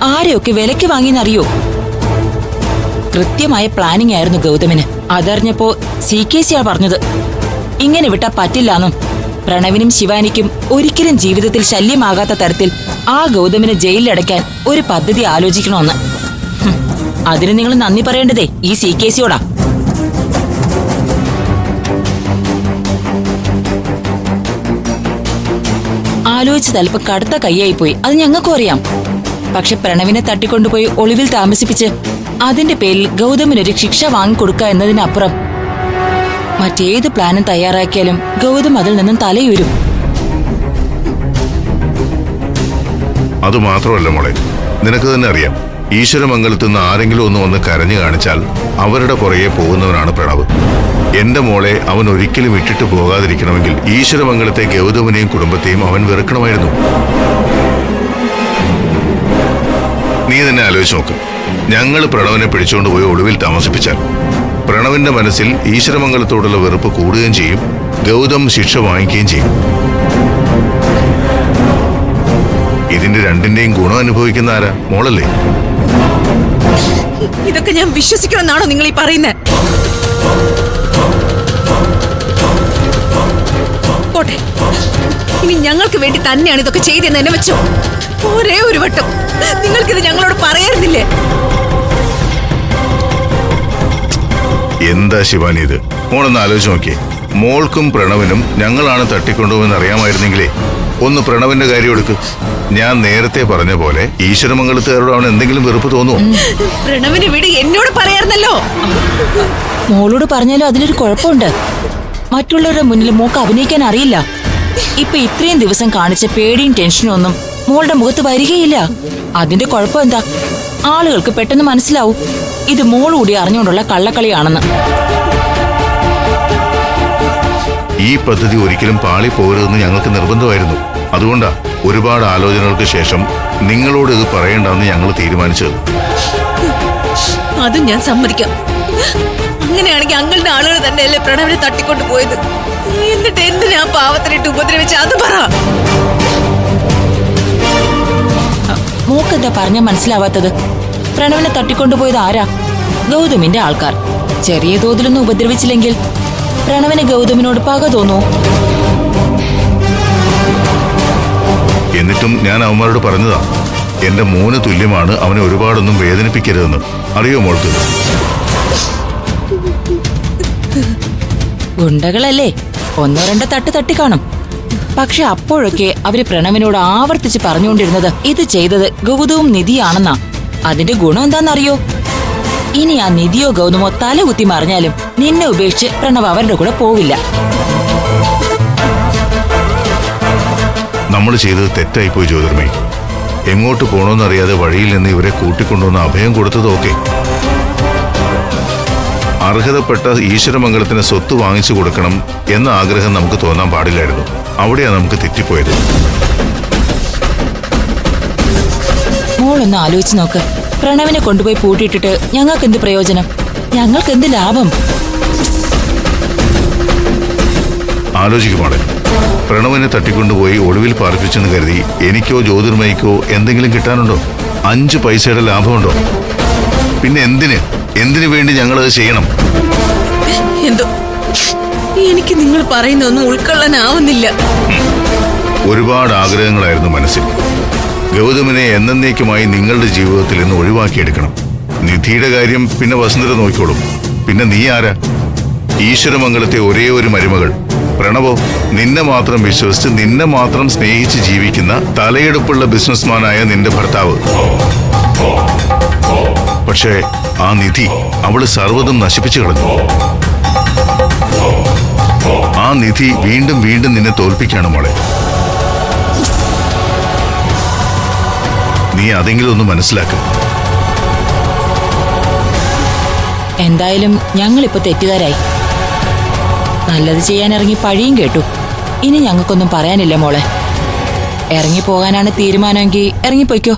ആരെയൊക്കെ വിലക്ക് വാങ്ങിയെന്നറിയോ? കൃത്യമായ പ്ലാനിംഗ് ആയിരുന്നു ഗൗതമിന്. അതറിഞ്ഞപ്പോ CKC പറഞ്ഞത് ഇങ്ങനെ വിട്ടാ പറ്റില്ലാന്നും പ്രണവിനും ശിവാനിക്കും ഒരിക്കലും ജീവിതത്തിൽ ശല്യമാകാത്ത തരത്തിൽ ആ ഗൗതമിനെ ജയിലിലടയ്ക്കാൻ ഒരു പദ്ധതി ആലോചിക്കണമെന്ന്. അതിന് നിങ്ങൾ നന്ദി പറയേണ്ടതേ ഈ CKCയോടാ. ആലോചിച്ച് തലപ്പം കടുത്ത കൈയായി പോയി, അത് ഞങ്ങൾക്കും അറിയാം. പക്ഷെ പ്രണവിനെ തട്ടിക്കൊണ്ടുപോയി ഒളിവിൽ താമസിപ്പിച്ച് അതിന്റെ പേരിൽ ഗൗതമിനൊരു ശിക്ഷ വാങ്ങിക്കൊടുക്കുക എന്നതിനപ്പുറം മറ്റേത് പ്ലാനും തയ്യാറാക്കിയാലും ഗൗതം അതിൽ നിന്നും തലയുരും. അതുമാത്രമല്ല മോളെ, നിനക്ക് തന്നെ അറിയാം, ഈശ്വരമംഗലത്ത് നിന്ന് ആരെങ്കിലും ഒന്ന് വന്ന് കരഞ്ഞു കാണിച്ചാൽ അവരുടെ പുറകെ പോകുന്നവനാണ് പ്രണവ്. എന്റെ മോളെ അവൻ ഒരിക്കലും ഇട്ടിട്ട് പോകാതിരിക്കണമെങ്കിൽ ഈശ്വരമംഗലത്തെ ഗൗതമിനെയും കുടുംബത്തെയും അവൻ വെറുക്കണമായിരുന്നു. നീ തന്നെ ആലോചിച്ച് നോക്ക്, ഞങ്ങൾ പ്രണവിനെ പിടിച്ചുകൊണ്ട് പോയി ഒളിവിൽ താമസിപ്പിച്ചാൽ പ്രണവിന്റെ മനസ്സിൽ ഈശ്വരമംഗലത്തോടുള്ള വെറുപ്പ് കൂടുകയും ചെയ്യും, ഗൗതം ശിക്ഷ വാങ്ങിക്കുകയും ചെയ്യും. ഇതിന്റെ രണ്ടിന്റെയും ഗുണം അനുഭവിക്കുന്ന ആരാ? മോളല്ലേ. ഇതൊക്കെ ഞാൻ വിശ്വസിക്കണമെന്നാണോ നിങ്ങൾ ഈ പറയുന്നത്? പോട്ടെ, ഇനി ഞങ്ങൾക്ക് വേണ്ടി തന്നെയാണ് ഇതൊക്കെ ചെയ്തെന്ന് എന്നെ വെച്ചോ. ഒരേ ഒരു വട്ടം നിങ്ങൾക്കിത് ഞങ്ങളോട് പറയാറുന്നില്ലേ? എന്താ ശിവാനി ഇത്? മോളൊന്ന് ആലോചിച്ച് നോക്കിയേ. മോൾക്കും പ്രണവിനും ഞങ്ങളാണ് തട്ടിക്കൊണ്ടുപോകുമെന്ന് അറിയാമായിരുന്നെങ്കിലേ ഒന്ന് പ്രണവിന്റെ കാര്യം എടുക്ക്. ഞാൻ നേരത്തെ പറഞ്ഞ പോലെ ഈശ്വരമംഗലത്തുകാരോട് അവൻ എന്തെങ്കിലും വെറുപ്പ് തോന്നുമോ? പ്രണവിന് വീട് എന്നോട് പറയാറുന്നല്ലോ. മോളോട് പറഞ്ഞാലും അതിലൊരു കുഴപ്പമുണ്ട്. മറ്റുള്ളവരുടെ മുന്നിൽ മോക്ക് അഭിനയിക്കാൻ അറിയില്ല. ഇപ്പൊ ഇത്രയും ദിവസം കാണിച്ച പേടിയും ടെൻഷനും ഒന്നും മോളുടെ മുഖത്ത് വരികയില്ല. അതിന്റെ കുഴപ്പം എന്താ? ആളുകൾക്ക് പെട്ടെന്ന് മനസ്സിലാവും ഇത് മോളുകൂടി അറിഞ്ഞുകൊണ്ടുള്ള കള്ളക്കളിയാണെന്ന്. ഈ പദ്ധതി ഒരിക്കലും പാളിപ്പോകരുതെന്ന് ഞങ്ങൾക്ക് നിർബന്ധമായിരുന്നു. അതുകൊണ്ടാ ഒരുപാട് ആലോചനകൾക്ക് ശേഷം നിങ്ങളോട് ഇത് പറയേണ്ടെന്ന് ഞങ്ങൾ തീരുമാനിച്ചത്. അതും ഞാൻ സമ്മതിക്കാം. അങ്ങനെയാണെങ്കിൽ അങ്ങളുടെ ആളുകൾ തന്നെയല്ലേ പ്രണവിനെ തട്ടിക്കൊണ്ടു പോയത്? എന്നിട്ട് എന്തിനാ പാവത്തിനിട്ട് ഉപദ്രവിച്ച അത് പറ. മോക്കെന്താ പറഞ്ഞ മനസ്സിലാവാത്തത്? പ്രണവിനെ തട്ടിക്കൊണ്ടുപോയത് ആരാ? ഗൗതമിന്റെ ആൾക്കാർ. ചെറിയ തോതിലൊന്നും ഉപദ്രവിച്ചില്ലെങ്കിൽ പ്രണവിന് ഗൗതമിനോട് പക തോന്നൂ. എന്നിട്ടും ഞാൻ അവന്മാരോട് പറഞ്ഞതാ, എന്റെ മോന് തുല്യമാണ്, അവനെ ഒരുപാടൊന്നും വേദനിപ്പിക്കരുതെന്ന്. അറിയോ മോൾക്ക്? ഗുണ്ടകളല്ലേ, ഒന്നോ രണ്ടോ തട്ട് തട്ടിക്കാണും. പക്ഷെ അപ്പോഴൊക്കെ അവര് പ്രണവിനോട് ആവർത്തിച്ച് പറഞ്ഞുകൊണ്ടിരുന്നത് ഇത് ചെയ്തത് ഗൗതവും നിധിയാണെന്നാ. അതിന്റെ ഗുണം എന്താണെന്നറിയോ? ഇനി ആ നിധിയോ ഗൗതമോ തലകുത്തി മറിഞ്ഞാലും നിന്നെ ഉപേക്ഷിച്ച് പ്രണവ് അവരുടെ കൂടെ പോവില്ല. നമ്മൾ ചെയ്തത് തെറ്റായിപ്പോയി ജ്യോതിർമേ. എങ്ങോട്ട് പോണോന്നറിയാതെ വഴിയിൽ നിന്ന് ഇവരെ കൂട്ടിക്കൊണ്ടുവന്ന് അഭയം കൊടുത്തതൊക്കെ. അർഹതപ്പെട്ട ഈശ്വരമംഗലത്തിന് സ്വത്ത് വാങ്ങിച്ചു കൊടുക്കണം എന്ന ആഗ്രഹം നമുക്ക് തോന്നാൻ പാടില്ലായിരുന്നു. അവിടെയാണ് നമുക്ക് തെറ്റിപ്പോയത്. മോളൊന്ന് ആലോചിച്ച് നോക്ക്. പ്രണവിനെ കൊണ്ടുപോയി പൂട്ടിയിട്ടിട്ട് ഞങ്ങൾക്ക് എന്ത് പ്രയോജനം? ഞങ്ങൾക്ക് എന്ത് ലാഭം? ആലോചിക്കുമാണ്. പ്രണവിനെ തട്ടിക്കൊണ്ടുപോയി ഒളിവിൽ പാർപ്പിച്ചെന്ന് കരുതി എനിക്കോ ജ്യോതിർമയ്ക്കോ എന്തെങ്കിലും കിട്ടാനുണ്ടോ? 5 പൈസയുടെ ലാഭമുണ്ടോ? പിന്നെ എന്തിനു വേണ്ടി ഞങ്ങളത് ചെയ്യണം? എന്തോ എനിക്ക് നിങ്ങൾ പറയുന്നൊന്നും ഉൾക്കൊള്ളാനാവുന്നില്ല. ഒരുപാട് ആഗ്രഹങ്ങളായിരുന്നു മനസ്സിൽ. ഗൗതമിനെ എന്നേക്കുമായി നിങ്ങളുടെ ജീവിതത്തിൽ നിന്ന് ഒഴിവാക്കിയെടുക്കണം. നിധിയുടെ കാര്യം പിന്നെ വസുന്ധര നോക്കിക്കോളും. പിന്നെ നീ ആരാ? ഈശ്വരമംഗലത്തെ ഒരേ ഒരു മരുമകൾ. പ്രണവോ നിന്നെ മാത്രം വിശ്വസിച്ച് നിന്നെ മാത്രം സ്നേഹിച്ച് ജീവിക്കുന്ന തലയെടുപ്പുള്ള ബിസിനസ്മാനായ നിന്റെ ഭർത്താവ്. പക്ഷേ ആ നിധി അവള് സർവ്വതും നശിപ്പിച്ചു കളഞ്ഞു. ആ നിധി വീണ്ടും വീണ്ടും നിന്നെ തോൽപ്പിക്കാണ് മോളെ. നീ അതെങ്കിലും ഒന്ന് മനസ്സിലാക്ക. എന്തായാലും ഞങ്ങളിപ്പോ തെറ്റുകാരായി. നല്ലത് ചെയ്യാൻ ഇറങ്ങി പഴിയും കേട്ടു. ഇനി ഞങ്ങൾക്കൊന്നും പറയാനില്ല മോളെ. ഇറങ്ങിപ്പോകാനാണ് തീരുമാനമെങ്കിൽ ഇറങ്ങിപ്പോയിക്കോ.